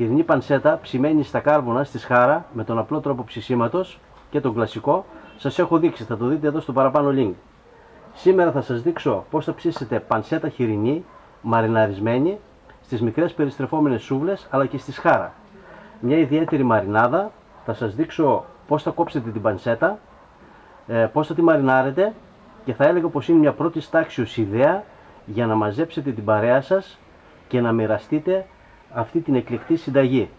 Χοιρινή πανσέτα ψημένη στα κάρβουνα, στη σχάρα, με τον απλό τρόπο ψησίματος και τον κλασικό, σας έχω δείξει, θα το δείτε εδώ στο παραπάνω link. Σήμερα θα σας δείξω πώς θα ψήσετε πανσέτα χοιρινή, μαριναρισμένη, στις μικρές περιστρεφόμενες σούβλες, αλλά και στη σχάρα. Μια ιδιαίτερη μαρινάδα, θα σας δείξω πώς θα κόψετε την πανσέτα, πώς θα τη μαρινάρετε και θα έλεγα πως είναι μια πρώτη τάξεως ιδέα για να μαζέψετε την παρέα σας και να μοιραστείτε αυτή την εκλεκτή συνταγή.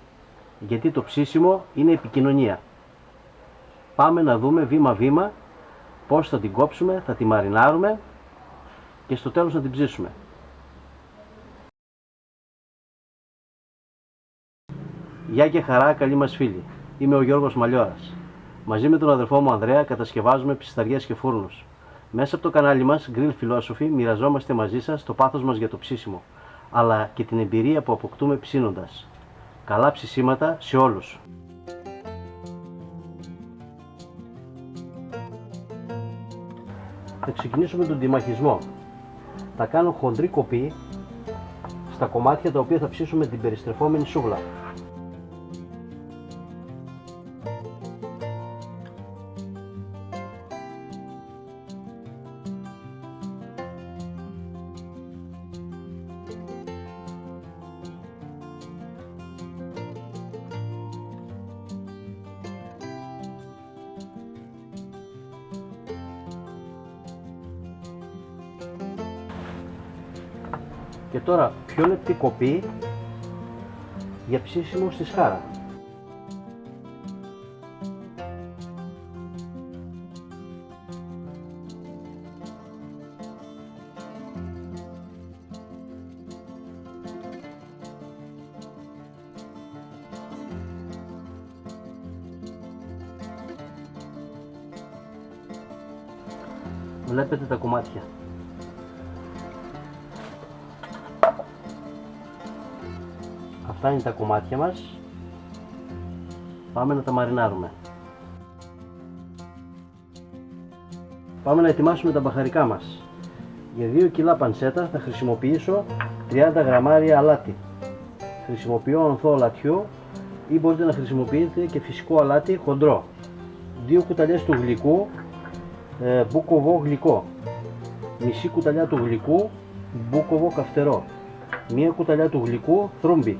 Γιατί το ψήσιμο είναι επικοινωνία. Πάμε να δούμε βήμα-βήμα πώς θα την κόψουμε, θα τη μαρινάρουμε και στο τέλος να την ψήσουμε. Γεια και χαρά, καλή μας φίλοι. Είμαι ο Γιώργος Μαλιώρας. Μαζί με τον αδερφό μου Ανδρέα κατασκευάζουμε ψισταριές και φούρνους. Μέσα από το κανάλι μας Grill Philosophy μοιραζόμαστε μαζί σας το πάθος μας για το ψήσιμο, αλλά και την εμπειρία που αποκτούμε ψήνοντας. Καλά ψησίματα σε όλους! Θα ξεκινήσουμε τον τιμαχισμό. Θα κάνω χοντρή κοπή στα κομμάτια τα οποία θα ψήσουμε την περιστρεφόμενη σούβλα. Και τώρα πιο λεπτή κοπή για ψήσιμο στη σχάρα. Βλέπετε τα κομμάτια. Αυτά είναι τα κομμάτια μας. Πάμε να τα μαρινάρουμε. Πάμε να ετοιμάσουμε τα μπαχαρικά μας. Για 2 κιλά πανσέτα θα χρησιμοποιήσω 30 γραμμάρια αλάτι. Χρησιμοποιώ ανθό αλατιού ή μπορείτε να χρησιμοποιείτε και φυσικό αλάτι χοντρό. 2 κουταλιές του γλυκού μπούκοβο γλυκό. Μισή κουταλιά του γλυκού μπούκοβο καυτερό. 1 κουταλιά του γλυκού θρούμπι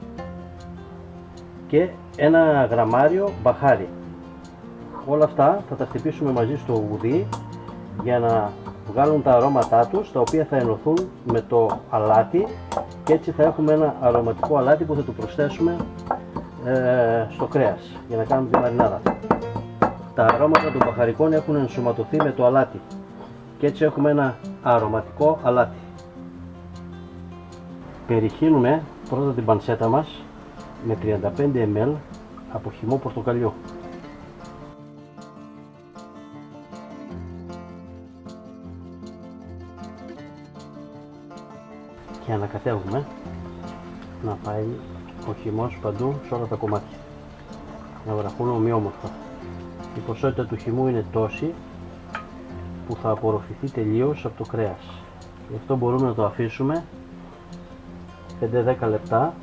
και 1 γραμμάριο μπαχάρι. Όλα αυτά θα τα χτυπήσουμε μαζί στο βουδί για να βγάλουν τα αρώματά τους, τα οποία θα ενωθούν με το αλάτι και έτσι θα έχουμε ένα αρωματικό αλάτι που θα το προσθέσουμε στο κρέας για να κάνουμε τη μαρινάδα. Τα αρώματα των μπαχαρικών έχουν ενσωματωθεί με το αλάτι και έτσι έχουμε ένα αρωματικό αλάτι. Περιχύνουμε πρώτα την πανσέτα μας με 35 ml από χυμό πορτοκαλιού. Και ανακατεύουμε να πάει ο χυμός παντού σε όλα τα κομμάτια, να βραχούν ομοιόμορφα. Η ποσότητα του χυμού είναι τόση που θα απορροφηθεί τελείως από το κρέας. Γι' αυτό μπορούμε να το αφήσουμε 5-10 λεπτά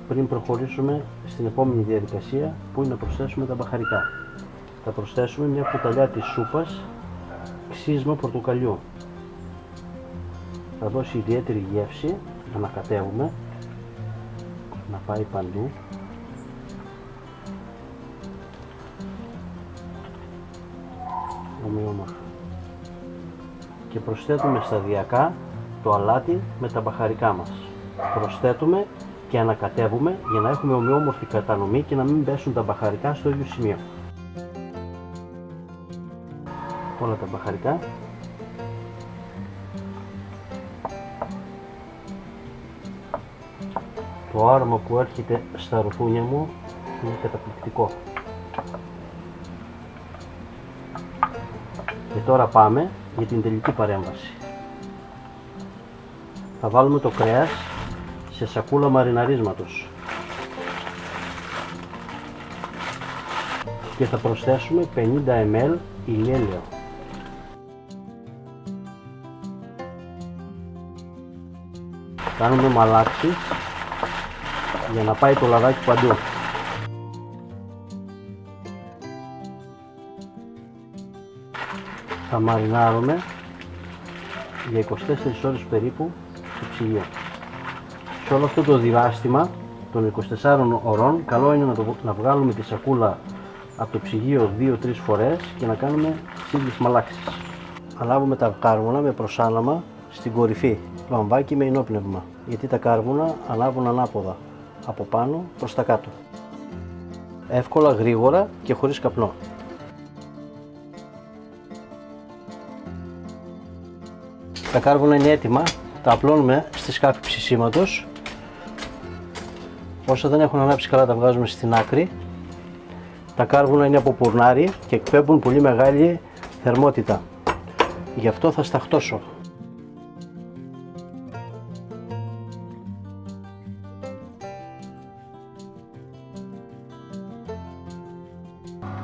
πριν προχωρήσουμε στην επόμενη διαδικασία που είναι να προσθέσουμε τα μπαχαρικά. Θα προσθέσουμε μια κουταλιά της σούπας ξύσμα πορτοκαλιού. Θα δώσει ιδιαίτερη γεύση, ανακατεύουμε να πάει παντού. Ομοιόμορφα. Και προσθέτουμε σταδιακά το αλάτι με τα μπαχαρικά μας. Προσθέτουμε και ανακατεύουμε για να έχουμε ομοιόμορφη κατανομή και να μην πέσουν τα μπαχαρικά στο ίδιο σημείο. Όλα τα μπαχαρικά. Το άρωμα που έρχεται στα ρουθούνια μου είναι καταπληκτικό. Και τώρα πάμε για την τελική παρέμβαση. Θα βάλουμε το κρέας σε σακούλα μαριναρίσματος και θα προσθέσουμε 50 ml ηλιέλαιο. Κάνουμε μαλάξη για να πάει το λαδάκι παντού. Θα μαρινάρουμε για 24 ώρες περίπου στο ψυγείο. Σε όλο αυτό το διάστημα των 24 ωρών καλό είναι να βγάλουμε τη σακούλα από το ψυγείο 2-3 φορές και να κάνουμε σύγκλης μαλάξης. Ανάβουμε τα κάρβουνα με προσάναμα στην κορυφή, βαμβάκι με ενόπνευμα, γιατί τα κάρβουνα ανάβουν ανάποδα, από πάνω προς τα κάτω. Εύκολα, γρήγορα και χωρίς καπνό. Τα κάρβουνα είναι έτοιμα, τα απλώνουμε στη σκάφη ψησίματος. Όσα δεν έχουν ανάψει καλά τα βγάζουμε στην άκρη. Τα κάρβουνα είναι από πουρνάρι και εκπέμπουν πολύ μεγάλη θερμότητα. Γι' αυτό θα σταχτώσω.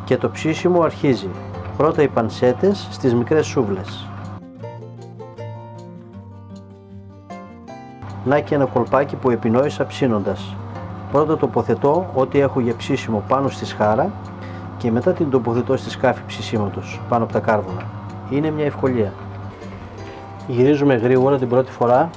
Και το ψήσιμο αρχίζει. Πρώτα οι πανσέτες στις μικρές σούβλες. Να και ένα κολπάκι που επινόησα ψήνοντας. Πρώτα τοποθετώ ό,τι έχω για ψήσιμο πάνω στη σχάρα και μετά την τοποθετώ στη σκάφη ψησίματος πάνω από τα κάρβουνα. Είναι μια ευκολία. Γυρίζουμε γρήγορα την πρώτη φορά.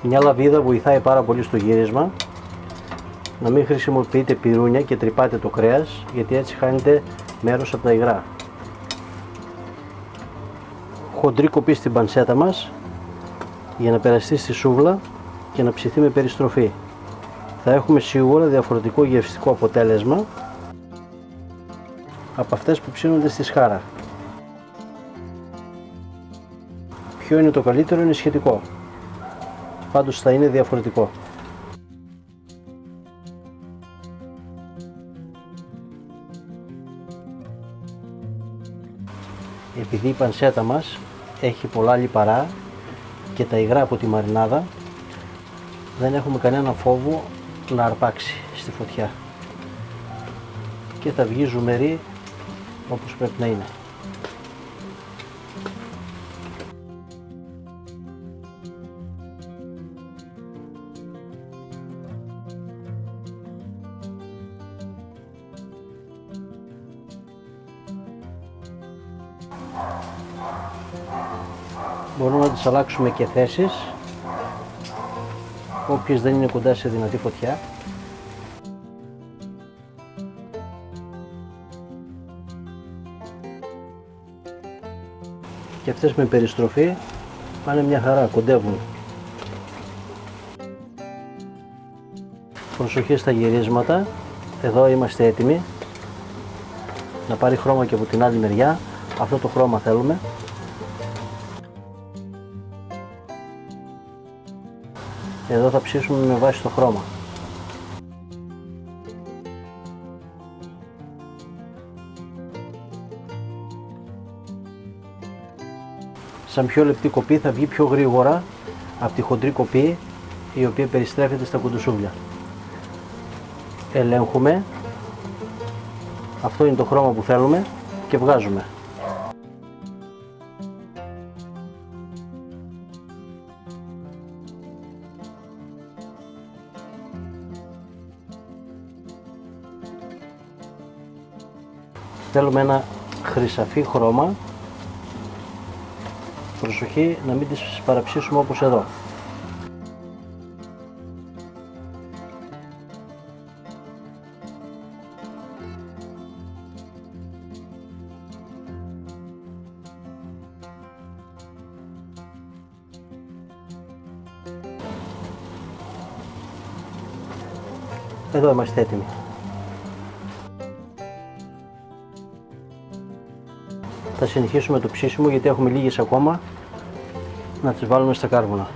Μια λαβίδα βοηθάει πάρα πολύ στο γύρισμα. Να μην χρησιμοποιείτε πυρούνια και τρυπάτε το κρέας, γιατί έτσι χάνετε μέρος από τα υγρά. Χοντρή κοπή στην πανσέτα μας για να περαστεί στη σούβλα και να ψηθεί με περιστροφή. Θα έχουμε σίγουρα διαφορετικό γευστικό αποτέλεσμα από αυτές που ψήνονται στη σχάρα. Ποιο είναι το καλύτερο είναι σχετικό, πάντως θα είναι διαφορετικό. Επειδή η πανσέτα μας έχει πολλά λιπαρά και τα υγρά από τη μαρινάδα, δεν έχουμε κανένα φόβο να αρπάξει στη φωτιά και θα βγει ζουμερή όπως πρέπει να είναι. Μπορούμε να τις αλλάξουμε και θέσεις, όποιες δεν είναι κοντά σε δυνατή φωτιά. Και αυτές με περιστροφή πάνε μια χαρά, κοντεύουν. Προσοχή στα γυρίσματα, εδώ είμαστε έτοιμοι. Να πάρει χρώμα και από την άλλη μεριά, αυτό το χρώμα θέλουμε. Εδώ θα ψήσουμε με βάση το χρώμα. Σαν πιο λεπτή κοπή θα βγει πιο γρήγορα από τη χοντρή κοπή η οποία περιστρέφεται στα κουντοσούβλια. Ελέγχουμε. Αυτό είναι το χρώμα που θέλουμε και βγάζουμε. Θέλουμε ένα χρυσαφί χρώμα. Προσοχή να μην τις παραψήσουμε όπως εδώ. Εδώ είμαστε έτοιμοι. Θα συνεχίσουμε το ψήσιμο γιατί έχουμε λίγες ακόμα να τις βάλουμε στα κάρβουνα.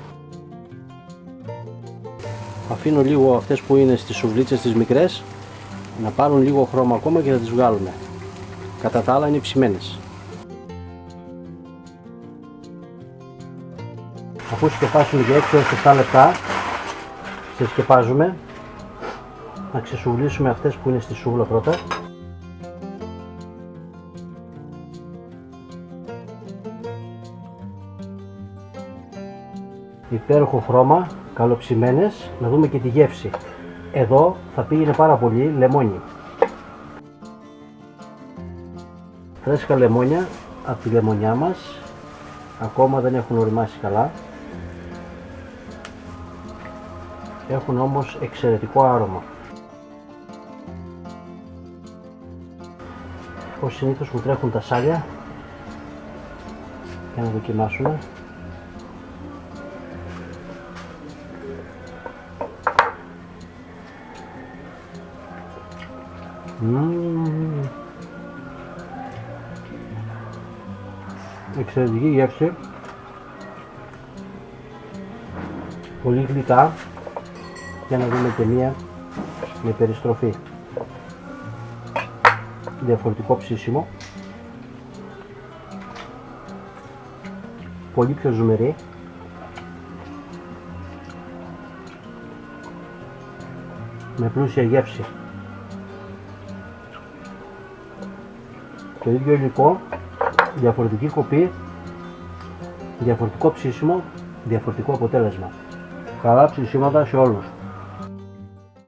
Αφήνω λίγο αυτές που είναι στις σουβλίτσες τις μικρές να πάρουν λίγο χρώμα ακόμα και θα τις βγάλουμε. Κατά τα άλλα είναι ψημένες. Αφού σκεπάσουμε για 6-7 λεπτά, ξεσκεπάζουμε. Να ξεσουβλήσουμε αυτές που είναι στη σούβλα πρώτα. Υπέροχο χρώμα, καλοψημένες. Να δούμε και τη γεύση. Εδώ θα πήγαινε πάρα πολύ λεμόνι. Φρέσκα λεμόνια από τη λεμονιά μας. Ακόμα δεν έχουν οριμάσει καλά. Έχουν όμως εξαιρετικό άρωμα. Ως συνήθως μου τρέχουν τα σάλια για να δοκιμάσουμε. Εξαιρετική γεύση, πολύ γλυκά. Για να δούμε και μία με περιστροφή. Διαφορετικό ψήσιμο, πολύ πιο ζουμερή. Με πλούσια γεύση. Το ίδιο υλικό, διαφορετική κοπή, διαφορετικό ψήσιμο, διαφορετικό αποτέλεσμα. Καλά ψησίματα σε όλους.